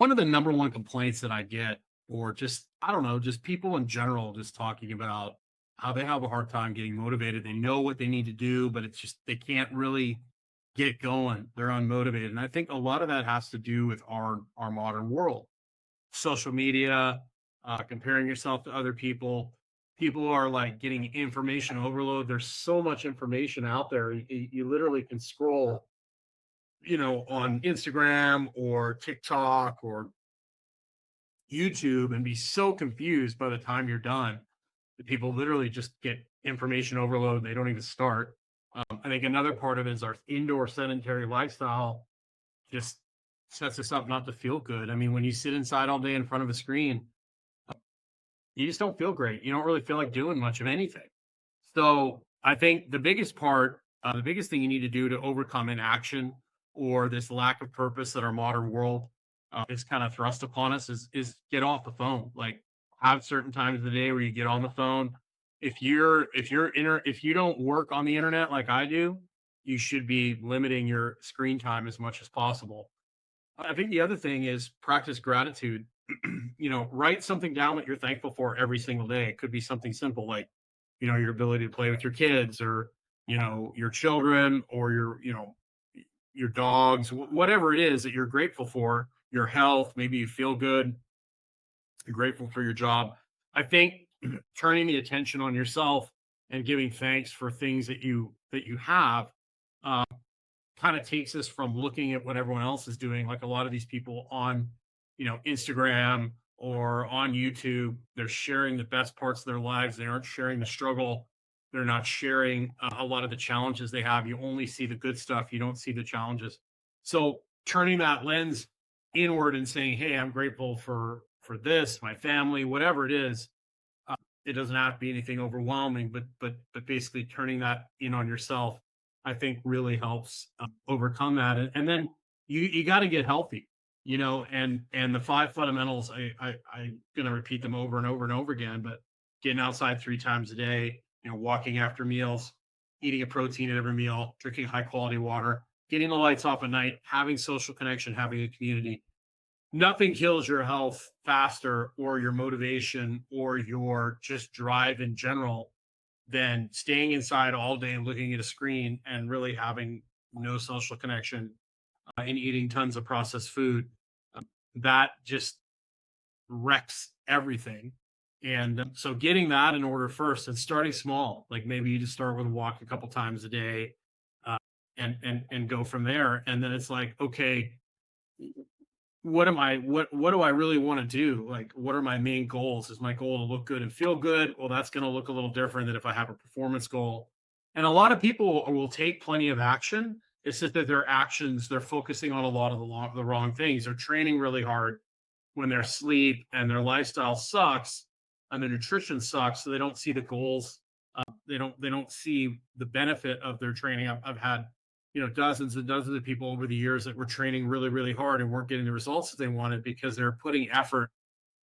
one of the number one complaints that I get, or just, I don't know, just people in general, just talking about how they have a hard time getting motivated. They know what they need to do, but it's just, they can't really get going. They're unmotivated. And I think a lot of that has to do with our modern world, social media, comparing yourself to other people. People are like getting information overload. There's so much information out there. You literally can scroll, on Instagram or TikTok or YouTube and be so confused by the time you're done that people literally just get information overload. They don't even start. I think another part of it is our indoor sedentary lifestyle just sets us up not to feel good. I mean, when you sit inside all day in front of a screen, you just don't feel great. You don't really feel like doing much of anything. So I think the biggest thing you need to do to overcome inaction or this lack of purpose that our modern world is kind of thrust upon us is get off the phone. Like, have certain times of the day where you get on the phone. If you don't work on the internet like I do, you should be limiting your screen time as much as possible. I think the other thing is practice gratitude. Write something down that you're thankful for every single day. It could be something simple like, your ability to play with your kids, or, your children, or your dogs, whatever it is that you're grateful for, your health. Maybe you feel good, you're grateful for your job. I think turning the attention on yourself and giving thanks for things that you have, uh, kind of takes us from looking at what everyone else is doing. Like a lot of these people on, Instagram or on YouTube, they're sharing the best parts of their lives. They aren't sharing the struggle. They're not sharing a lot of the challenges they have. You only see the good stuff. You don't see the challenges. So turning that lens inward and saying, "Hey, I'm grateful for this, my family, whatever it is." It doesn't have to be anything overwhelming, but basically turning that in on yourself, I think really helps overcome that. And then you got to get healthy, and the five fundamentals. I'm gonna repeat them over and over and over again, but getting outside 3 times a day, walking after meals, eating a protein at every meal, drinking high quality water, getting the lights off at night, having social connection, having a community. Nothing kills your health faster, or your motivation, or your just drive in general, than staying inside all day and looking at a screen and really having no social connection, and eating tons of processed food. That just wrecks everything. And so getting that in order first and starting small, like maybe you just start with a walk a couple times a day, uh, and go from there. And then it's like, okay, what do I really want to do? Like, what are my main goals? Is my goal to look good and feel good? Well, that's going to look a little different than if I have a performance goal. And a lot of people will take plenty of action. It's just that their actions, they're focusing on a lot of the wrong things. They're training really hard when their sleep and their lifestyle sucks and their nutrition sucks. So they don't see the goals. They don't see the benefit of their training. I've had, dozens and dozens of people over the years that were training really, really hard and weren't getting the results that they wanted because they're putting effort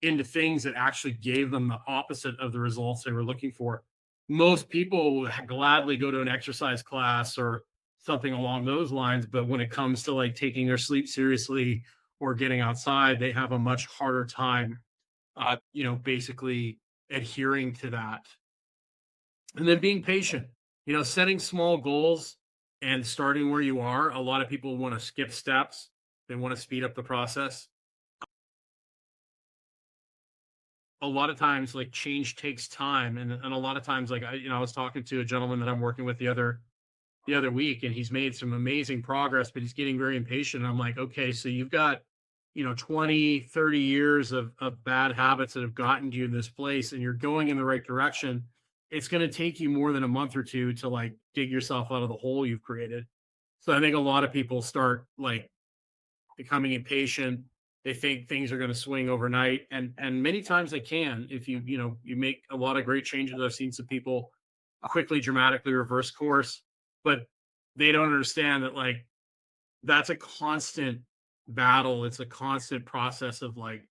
into things that actually gave them the opposite of the results they were looking for. Most people would gladly go to an exercise class or something along those lines, but when it comes to like taking their sleep seriously or getting outside, they have a much harder time, basically adhering to that. And then being patient, setting small goals and starting where you are. A lot of people want to skip steps, they want to speed up the process. A lot of times, like, change takes time. And a lot of times, like, I was talking to a gentleman that I'm working with the other week, and he's made some amazing progress, but he's getting very impatient. And I'm like, okay, so you've got, 20, 30 years of bad habits that have gotten you in this place, and you're going in the right direction. It's going to take you more than a month or two to like dig yourself out of the hole you've created. So I think a lot of people start like becoming impatient. They think things are going to swing overnight, and many times they can if you make a lot of great changes. I've seen some people quickly, dramatically reverse course, but they don't understand that, like, that's a constant battle. It's a constant process of like,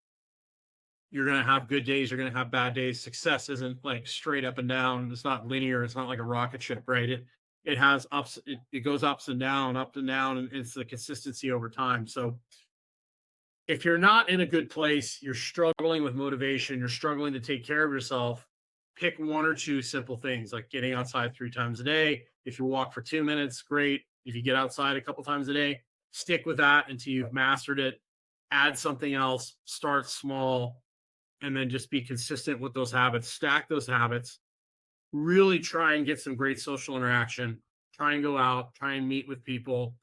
you're going to have good days, you're going to have bad days. Success isn't like straight up and down. It's not linear. It's not like a rocket ship, right? It has ups. It goes ups and down, up and down, and it's the consistency over time. So if you're not in a good place, you're struggling with motivation, you're struggling to take care of yourself, pick one or two simple things like getting outside 3 times a day. If you walk for 2 minutes, great. If you get outside a couple times a day, stick with that until you've mastered it. Add something else, start small, and then just be consistent with those habits, stack those habits, really try and get some great social interaction, try and go out, try and meet with people,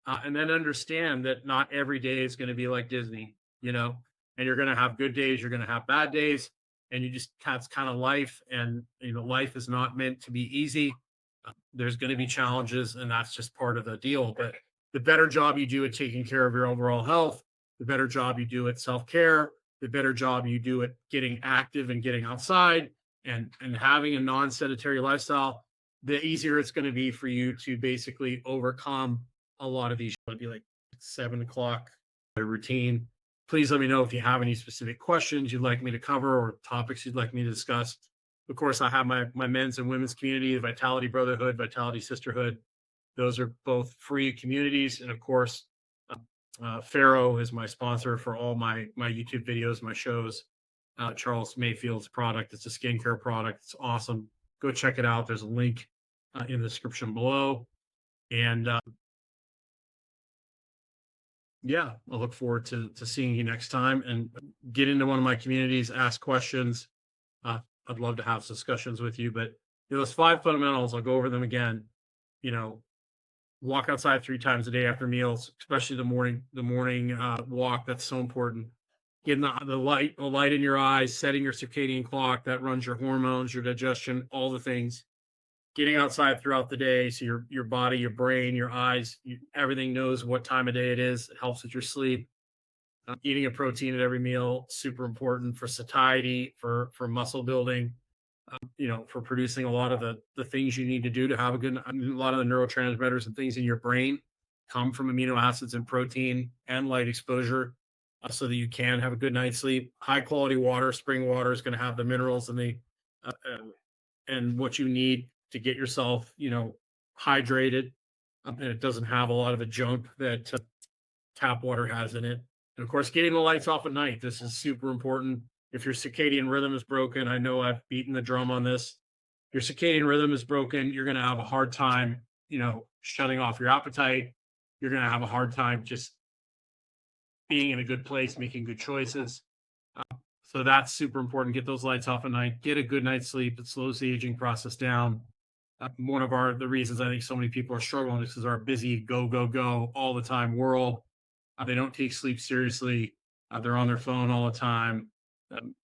and then understand that not every day is going to be like Disney, and you're going to have good days, you're going to have bad days, and you just, that's kind of life. And, life is not meant to be easy. There's going to be challenges, and that's just part of the deal. But the better job you do at taking care of your overall health, the better job you do at self care, the better job you do at getting active and getting outside and having a non-sedentary lifestyle, the easier it's going to be for you to basically overcome a lot of these. It'd be like 7 o'clock routine. Please let me know if you have any specific questions you'd like me to cover or topics you'd like me to discuss. Of course, I have my men's and women's community, the Vitality Brotherhood, Vitality Sisterhood. Those are both free communities. And of course, Pharaoh is my sponsor for all my YouTube videos, my shows. Charles Mayfield's product. It's a skincare product. It's awesome. Go check it out. There's a link in the description below. And yeah, I look forward to seeing you next time, and get into one of my communities, ask questions. I'd love to have discussions with you. But those 5 fundamentals, I'll go over them again. Walk outside 3 times a day after meals, especially the morning walk. That's so important. Getting the light in your eyes, setting your circadian clock that runs your hormones, your digestion, all the things. Getting outside throughout the day, so your body, your brain, your eyes, everything knows what time of day it is. It helps with your sleep. Eating a protein at every meal, super important for satiety, for muscle building, for producing a lot of the things you need to do to have a lot of the neurotransmitters and things in your brain come from amino acids and protein and light exposure, so that you can have a good night's sleep. High quality water, spring water, is going to have the minerals and what you need to get yourself, hydrated. And it doesn't have a lot of the junk that tap water has in it. And of course, getting the lights off at night. This is super important. If your circadian rhythm is broken, I know I've beaten the drum on this. Your circadian rhythm is broken, you're going to have a hard time, shutting off your appetite. You're going to have a hard time just being in a good place, making good choices. So that's super important. Get those lights off at night. Get a good night's sleep. It slows the aging process down. One of the reasons I think so many people are struggling is our busy go all the time world. They don't take sleep seriously. They're on their phone all the time.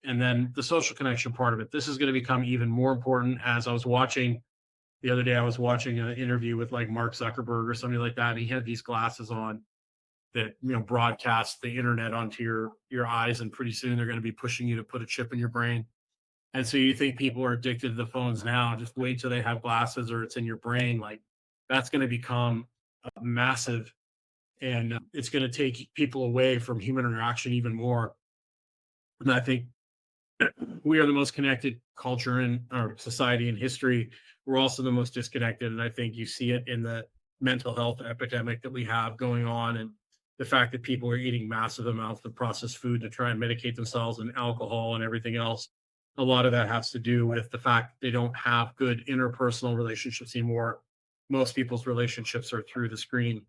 And then the social connection part of it. This is going to become even more important. As I was watching the other day, I was watching an interview with like Mark Zuckerberg or somebody like that. And he had these glasses on that, broadcast the internet onto your eyes. And pretty soon they're going to be pushing you to put a chip in your brain. And so you think people are addicted to the phones now, just wait till they have glasses or it's in your brain. Like, that's going to become massive, and it's going to take people away from human interaction even more. And I think we are the most connected culture in our society in history. We're also the most disconnected. And I think you see it in the mental health epidemic that we have going on, and the fact that people are eating massive amounts of processed food to try and medicate themselves, and alcohol and everything else. A lot of that has to do with the fact that they don't have good interpersonal relationships anymore. Most people's relationships are through the screen,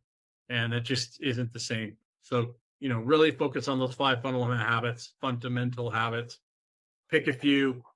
and it just isn't the same. So, really focus on those 5 fundamental habits. Pick a few,